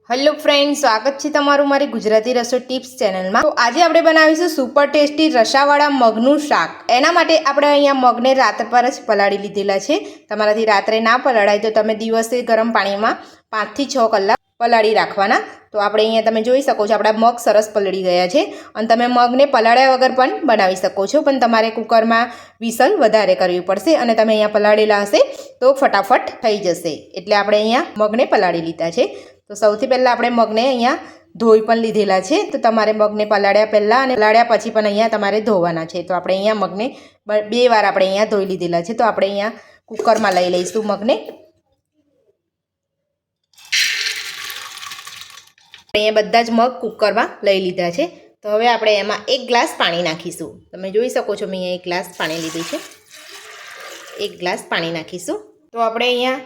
Hello friends, स्वागत है तमारू मारी गुजराती रसोई टिप्स चेनल में। तो आज આપણે બનાવીશું સુપર ટેસ્ટી રસાવાળા મગનું શાક। એના માટે આપણે અહીંયા મગને રાત પર જ પલાળી લીધેલા છે। તમારાથી રાત્રે ના પલાળાય તો તમે દિવસે ગરમ પાણીમાં 5 થી 6 કલાક પલાળી રાખવાના। તો આપણે અહીંયા તમે જોઈ શકો છો આપણા મગ સરસ પલળી ગયા છે અને તમે મગને પલાળ્યા વગર પણ બનાવી શકો છો, પણ તમારે કુકરમાં વિસલ વધારે કરવી પડશે અને તમે અહીંયા પલાળેલા હશે તો ફટાફટ થઈ જશે। એટલે આપણે અહીંયા મગને પલાળી લીધા છે। तो સૌથી પહેલા આપણે મગને અહીંયા ધોઈ પણ લીધેલા છે। તો તમારે મગને પલાળ્યા પહેલા અને પલાળ્યા પછી પણ અહીંયા તમારે ધોવાના છે। તો આપણે અહીંયા મગને બે વાર આપણે અહીંયા ધોઈ લીધેલા છે। તો આપણે અહીંયા કુકરમાં લઈ લઈશું મગને। અહીંયા બધા જ મગ કુકરમાં લઈ લીધા છે। તો હવે આપણે એમાં 1 ગ્લાસ પાણી નાખીશું। તમે જોઈ શકો છો મેં અહીંયા 1 ગ્લાસ પાણી લીધું છે। 1 ગ્લાસ પાણી નાખીશું। તો આપણે અહીંયા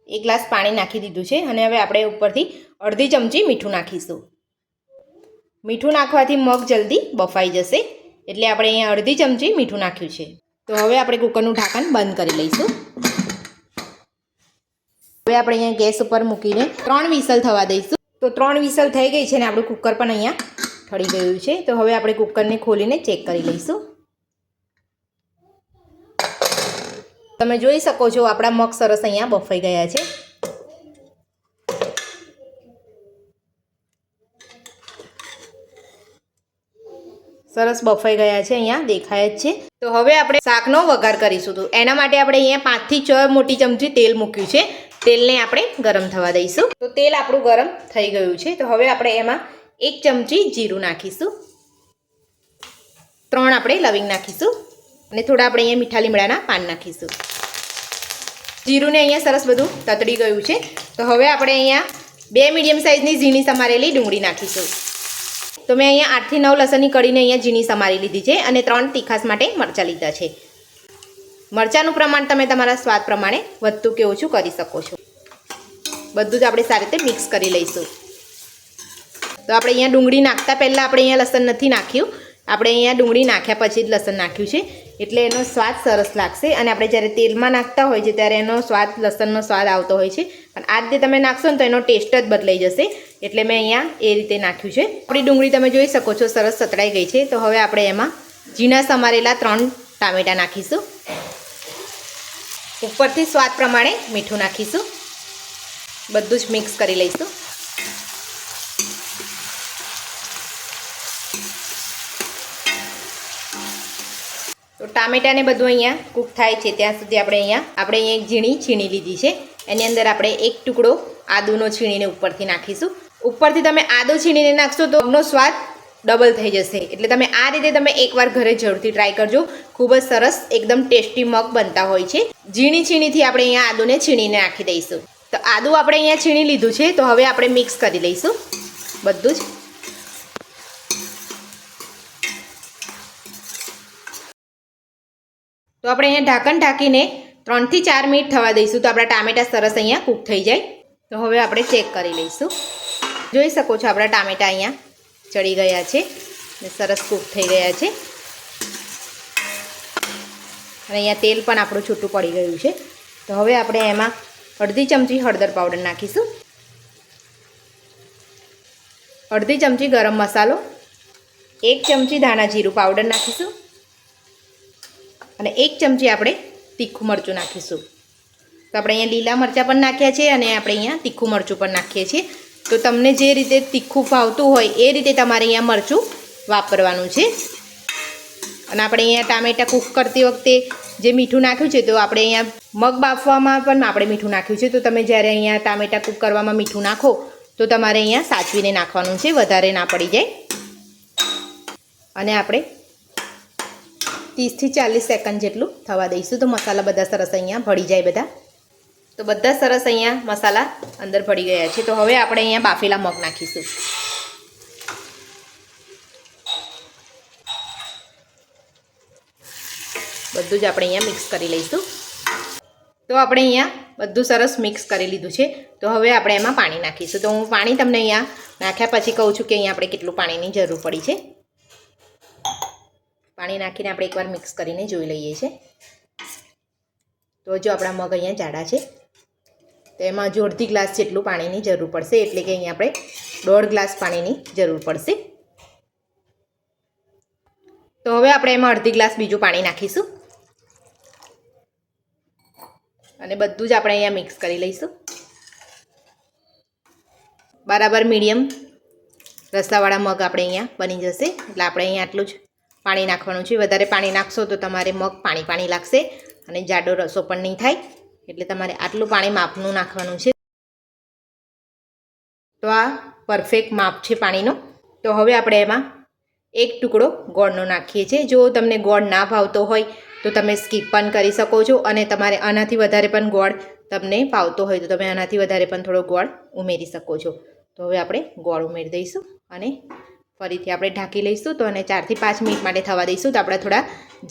1 ગ્લાસ पानी नाखी दीधुं छे अने हवे आपणे उपरथी अर्धी चमची मीठुं नाखीशुं। मीठुं नाखवाथी मग जल्दी बफाई जशे एटले आपणे अहींया अर्धी चमची मीठुं नाख्युं छे। तो हवे आपणे कुकरनुं ढांकण बंद करी लईशुं। हवे आपणे अहींया गैस उपर मूकीने 3 विसल थवा दईशुं। तो 3 विसल थई गई छे अने आपणुं कुकर पण अहींया ठળી गयुं छे। तो हवे आपणे कुकरने खोलीने चेक करी लईशुं। તમે જોઈ શકો છો આપણા મગ સરસ અહીંયા બફાઈ ગયા છે। સરસ બફાઈ ગયા છે, અહીંયા દેખાય જ છે। તો હવે આપણે શાકનો વઘાર કરીશું। તો એના માટે આપણે અહીંયા 5 થી 6 મોટી ચમચી તેલ મૂક્યું છે। તેલને આપણે ગરમ થવા દઈશું। તો તેલ આપણું ગરમ થઈ ગયું છે। તો હવે આપણે એમાં 1 ચમચી જીરું નાખીશું, 3 આપણે લવિંગ નાખીશું અને થોડા આપણે અહીંયા મીઠા લીમડાના પાન નાખીશું। जीरुं ने अहींया सरस बधुं ततड़ी गयुं छे। तो हवे आपणे अहींया 2 मीडियम साइजनी झीणी समारेली डूंगळी नाखीशुं। तो मैं अहींया 8 થી 9 लसणनी कढीने अहींया झीणी समारी लीधी छे अने 3 तीखास माटे मरचा लीधा छे। मरचानुं प्रमाण तमे तमारा स्वाद प्रमाणे वधतुं के ओछुं करी शको छो। बधुं ज आपणे सारी रीते मिक्स करी लईशुं। तो आपणे अहींया डूंगળી नाखता पहेला आपणे अहींया लसण नथी नाख्युं, આપણે અહીંયા ડુંગળી નાખ્યા પછી જ લસણ નાખ્યું છે એટલે એનો સ્વાદ સરસ લાગશે। અને આપણે જ્યારે તેલમાં નાખતા હોય છે ત્યારે એનો સ્વાદ લસણનો સ્વાદ આવતો હોય છે, પણ આ રીતે તમે નાખશો ને તો એનો ટેસ્ટ જ બદલાઈ જશે। એટલે મેં અહીંયા એ રીતે નાખ્યું છે। આપણી ડુંગળી તમે જોઈ શકો છો સરસ સતળાઈ ગઈ છે। તો હવે આપણે એમાં ઝીણા સમારેલા 3 ટામેટાં નાખીશું। ઉપરથી સ્વાદ પ્રમાણે મીઠું નાખીશું। બધું જ મિક્સ કરી લઈશું। तो टामेटा ने बधुं अहींया कूक थाय छे त्यां सुधी आपणे अहींया एक झीणी छीणी लीधी छे। एनी अंदर आपणे एक टुकड़ो आदुनो छीणीने उपरथी नाखीशुं। उपरथी तमे आदु छीणीने नाखशो तो मगनो स्वाद डबल थई जशे। एटले तमे आ रीते तमे एकवार घरे जरूरथी ट्राय करजो। खूब ज सरस एकदम टेस्टी मग बनता होय छे। झीणी छीणीथी आपणे अहींया आदुने छीणीने नाखी दईशुं। तो आदु आपणे अहींया छीणी लीधुं छे। तो हवे आपणे मिक्स करी लईशुं बधुं ज। तो આપણે અહીંયા ઢાંકણ ઢાંકીને 3 થી 4 મિનિટ થવા દઈશું। તો આપણા ટામેટા સરસ અહીંયા કૂક થઈ જાય। તો હવે આપણે ચેક કરી લઈશું। જોઈ શકો છો આપણા ટામેટા અહીંયા ચડી ગયા છે ને સરસ કૂક થઈ ગયા છે અને અહીંયા તેલ પણ આપણું છૂટું પડી ગયું છે। તો હવે આપણે એમાં અડધી ચમચી હળદર પાવડર નાખીશું, અડધી ચમચી ગરમ મસાલો, 1 ચમચી ધાણા જીરું પાવડર નાખીશું અને 1 ચમચી આપણે તીખું મરચું નાખીશું। તો આપણે અહીંયા લીલા મરચાં પણ નાખ્યા છે અને આપણે અહીંયા તીખું મરચું પણ નાખીએ છીએ। તો તમને જે રીતે તીખું ભાવતું હોય એ રીતે તમારે અહીંયા મરચું વાપરવાનું છે। અને આપણે અહીંયા ટામેટા કૂક કરતી વખતે જે મીઠું નાખ્યું છે તો આપણે અહીંયા મગ બાફવામાં પણ આપણે મીઠું નાખ્યું છે। તો તમે જ્યારે અહીંયા ટામેટા કૂક કરવામાં મીઠું નાખો તો તમારે અહીંયા સાચવીને નાખવાનું છે, વધારે ના પડી જાય। અને આપણે 30 થી 40 સેકન્ડ જેટલું થવા દઈશું। તો મસાલા બધા સરસ અહીંયા ભળી જાય બધા। તો બધા સરસ અહીંયા મસાલા અંદર ભળી ગયા છે। તો હવે આપણે અહીંયા બાફેલા મગ નાખીશું। બધું જ આપણે અહીંયા મિક્સ કરી લઈશું। તો આપણે અહીંયા બધું સરસ મિક્સ કરી લીધું છે। તો હવે આપણે એમાં પાણી નાખીશું। તો હું પાણી તમને અહીંયા નાખ્યા પછી કહું છું કે અહીંયા આપણે કેટલું પાણીની જરૂર પડી છે। पानी नाखीने आपणे एकवार मिक्स करीने जोई लईए छे। तो जो आपणा मग अहींया जाड़ा छे તો એમાં હજુ અડધી ગ્લાસ જેટલું પાણીની જરૂર પડશે, એટલે કે અહીંયા આપણે 1.5 ગ્લાસ પાણીની જરૂર પડશે. તો હવે આપણે એમાં અડધી ગ્લાસ બીજું પાણી નાખીશું અને બધું જ આપણે અહીંયા મિક્સ કરી લઈશું. બરાબર મીડિયમ રસાવાળા મગ આપણે અહીંયા બની જશે. એટલે આપણે અહીંયા આટલું જ પાણી નાખવાનું છે. વધારે પાણી નાખશો તો તમારે મગ પાણી પાણી લાગશે અને જાડો રસો પણ નહીં થાય. એટલે તમારે આટલું પાણી માપનું નાખવાનું છે. તો આ પરફેક્ટ માપ છે પાણીનો. તો હવે આપણે એમાં 1 ટુકડો ગોળનો નાખીએ છીએ. જો તમને ગોળ ના ભાવતો હોય તો તમે સ્કીપ પણ કરી શકો છો, અને તમારે આનાથી વધારે પણ ગોળ તમને ભાવતો હોય તો તમે આનાથી વધારે પણ થોડો ગોળ ઉમેરી શકો છો. તો હવે આપણે ગોળ ઉમેરી દઈશું અને ફરીથી આપણે ઢાંકી લઈશું. તો અને 4 થી 5 મિનિટ માટે થવા દઈશું. તો આપણે થોડા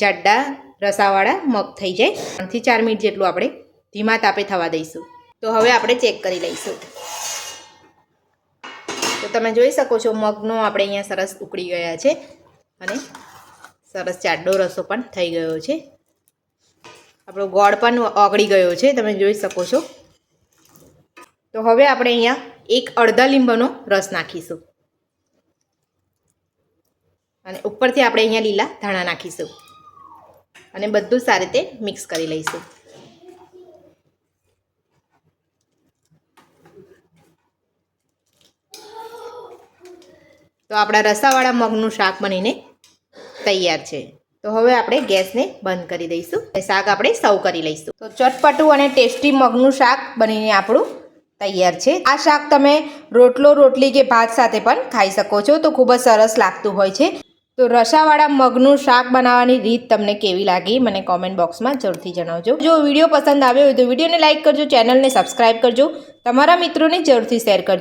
જાડા રસાવાળા મગ થઈ જાય. 3 થી 4 મિનિટ જેટલું આપણે ધીમા તાપે થવા દઈશું. તો હવે આપણે ચેક કરી લઈશું. તો તમે જોઈ શકો છો મગનો આપણે અહીંયા સરસ ઉકળી ગયા છે અને સરસ જાડો રસો પણ થઈ ગયો છે. આપણો ગોળ પણ ઓગળી ગયો છે, તમે જોઈ શકો છો. તો હવે આપણે અહીંયા 1 અડધા લીંબુનો રસ નાખીશું અને ઉપરથી આપણે અહીંયા લીલા ધાણા નાખીશું અને બધું સારી રીતે મિક્સ કરી લઈશું. તો આપણા રસાવાળા મગનું શાક બનીને તૈયાર છે. તો હવે આપણે ગેસને બંધ કરી દઈશું અને શાક આપણે સર્વ કરી લઈશું. તો ચટપટું અને ટેસ્ટી મગનું શાક બનીને આપણું તૈયાર છે. આ શાક તમે રોટલો, રોટલી કે ભાત સાથે પણ ખાઈ શકો છો. તો ખૂબ જ સરસ લાગતું હોય છે. તો રસાવાળા મગનું શાક બનાવવાની રીત તમને કેવી લાગી મને કોમેન્ટ બોક્સમાં જરૂરથી જણાવજો. જો વિડીયો પસંદ આવ્યો હોય તો વિડીયોને લાઇક કરજો, ચેનલને સબસ્ક્રાઈબ કરજો, તમારા મિત્રોને જરૂરથી શેર કરજો.